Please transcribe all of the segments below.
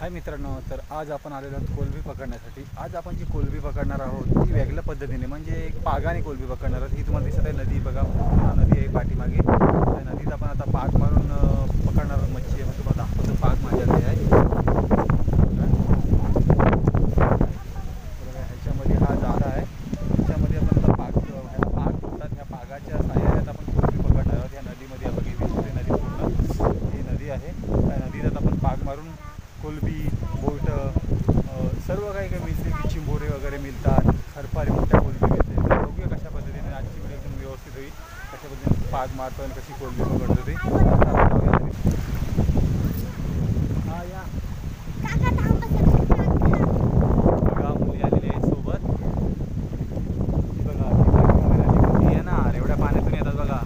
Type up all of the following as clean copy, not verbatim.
हाय मित्रांनो, तर आज आपण आलेलो आहोत कोलंबी पकडण्यासाठी। आज आपण जी कोलंबी पकडणार आहोत ती वेगळ्या पद्धतीने, म्हणजे एक पागाने कोलंबी पकडणार आहोत। ही तुम्हाला दिसत आहे नदी बघा, पूर्ण नदी आहे पाठीमागे। त्या नदीत आपण आता पाग मारून पकडणार आहोत मच्छी। मग तुम्हाला दाखवतो पाग माझ्याकडे आहे। ह्याच्यामध्ये हा जाळा आहे, ह्याच्यामध्ये आपण आता पाग ठेवतात। ह्या पागाच्या सहाय्याने आपण कोलंबी पकडणार आहोत। या नदीमध्ये बघा, ही दिसते नदी, पूर्ण ही नदी आहे। त्या नदीत आता आपण पाग मारून कोलंबी, बोट, सर्व काही काही मिळते, चिंबोरे वगैरे मिळतात, खरपारी मोठ्या कोलंबी मिळते। बघूया कशा पद्धतीने आजची व्हिडिओ एकदम व्यवस्थित होईल, कशा पद्धतीने पाग मारतो आणि कशी कोलंबी पकडतो ते। हा या बघा, मुली आलेली आहेत सोबत। बघा ती येणार, एवढ्या पाण्यातून येतात बघा।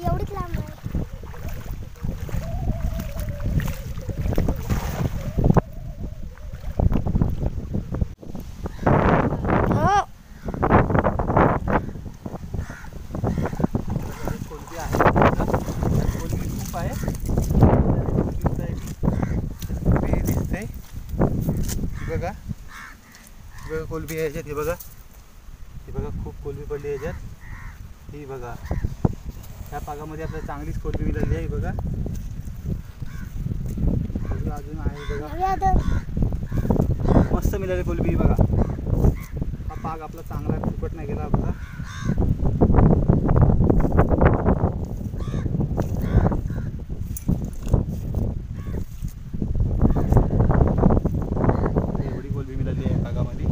एवढीच लांब आहे। कोलंबी आहे, कोलंबी खूप आहे, दिसतंय बघा। बघा कोलंबी आहे ह्याच्यात, हे बघा, हे बघा, खूप कोलंबी पडली ह्याच्यात। ही बघा, ह्या पागामध्ये आपल्याला चांगलीच कोलंबी मिळाली आहे बघा। अजून आहे बघा, मस्त मिळाली कोलंबी बघा। हा पाग आपला चांगला फुकट नाही गेला बघा। एवढी कोलंबी मिळाली आहे पागामध्ये।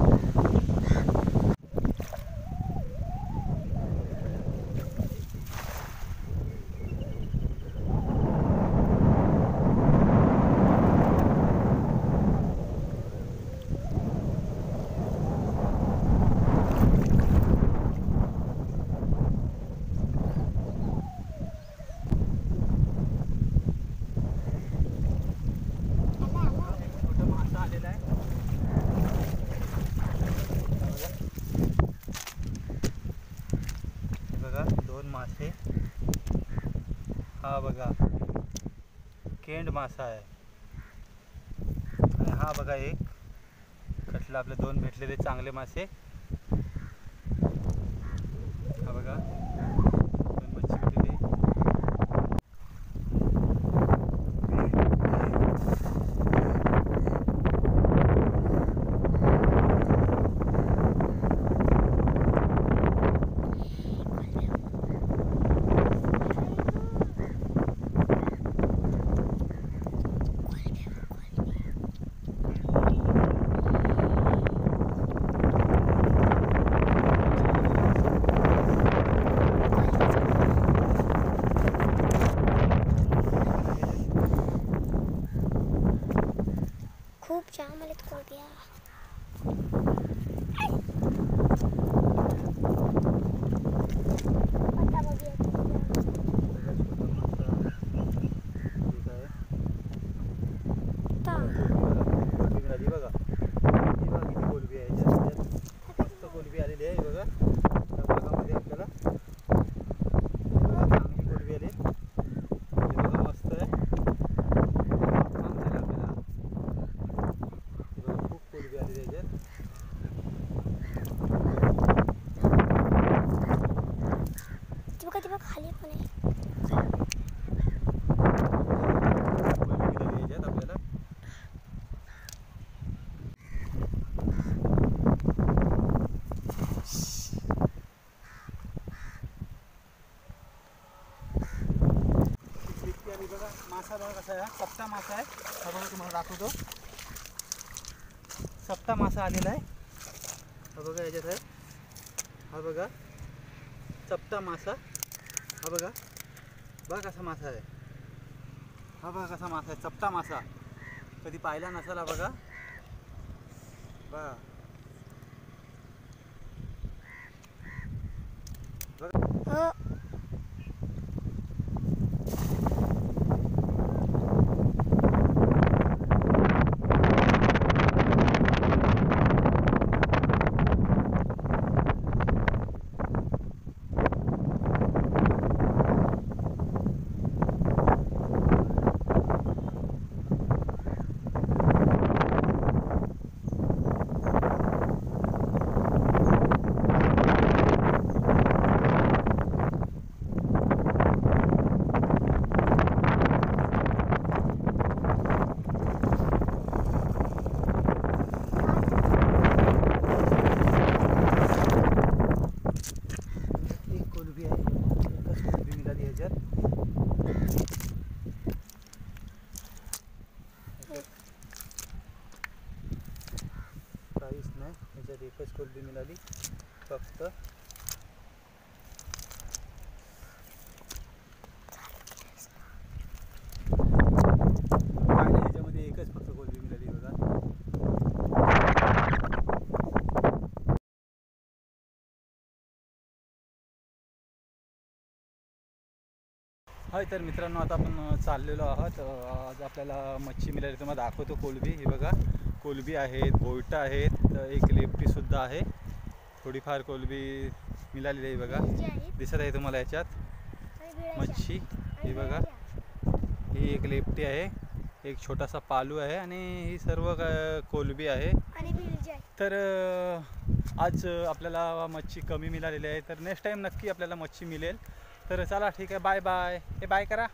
दोन मासे, हा बघा केंड मासा आहे, आणि हा बघा एक कटला। आपले दोन भेटलेले चांगले मासे, हा बघा दोन मच्छी भेटलेली। खूप जाम आलेत कोलंबिया। कोलंबी आहे मस्त कोलंबी आलेली आहे बघा। त्या भागामध्ये आपल्याला चांगली कोलंबी आली बघा, मस्त आहे, काम झालं आपल्याला। खूप कोलंबी आलेली आहे ह्याच्यात। ती बघा खाली पण आहे। आपल्याला बघा मासा, बघा कसा आहे, सप्ता मासा आहे हा बघा, तुम्हाला दाखवतो। सप्ता मासा आलेला आहे हा बघा, ह्याच्यात आहे, हा बघा सप्ता मासा, हा बघा, बघा कसा मासा आहे, हा बघा कसा मासा आहे, सप्ता मासा। कधी पाहिला नसाल बघा, बा हो एक कोलबी आहे एकच कोलबी मिळाली ह्याच्यात काहीच नाही ह्याच्यात एकच कोलबी मिळाली फक्त आणि ह्याच्यामध्ये एकच फक्त कोलबी मिळाली बघा हाय तर मित्रांनो आता आपण चाललेलो आहोत आज आपल्याला मच्छी मिळाली तुम्हाला दाखवतो कोलबी ही बघा कोलबी आहेत बोयटा आहेत एक लेपटीसुद्धा आहे थोडीफार कोलबी मिळालेली आहे बघा जे आहेत दिसत आहे तुम्हाला याच्यात आणि बिळाच्या. मच्छी ही बघा ही एक लेपटी आहे एक छोटासा पालू आहे आणि ही सर्व कोलबी आहे आणि बिळजे आहेत. तर आज आपल्याला मच्छी कमी मिळालेली आहे तर नेक्स्ट टाईम नक्की आपल्याला मच्छी मिळेल तर चला ठीक आहे बाय बाय हे बाय करा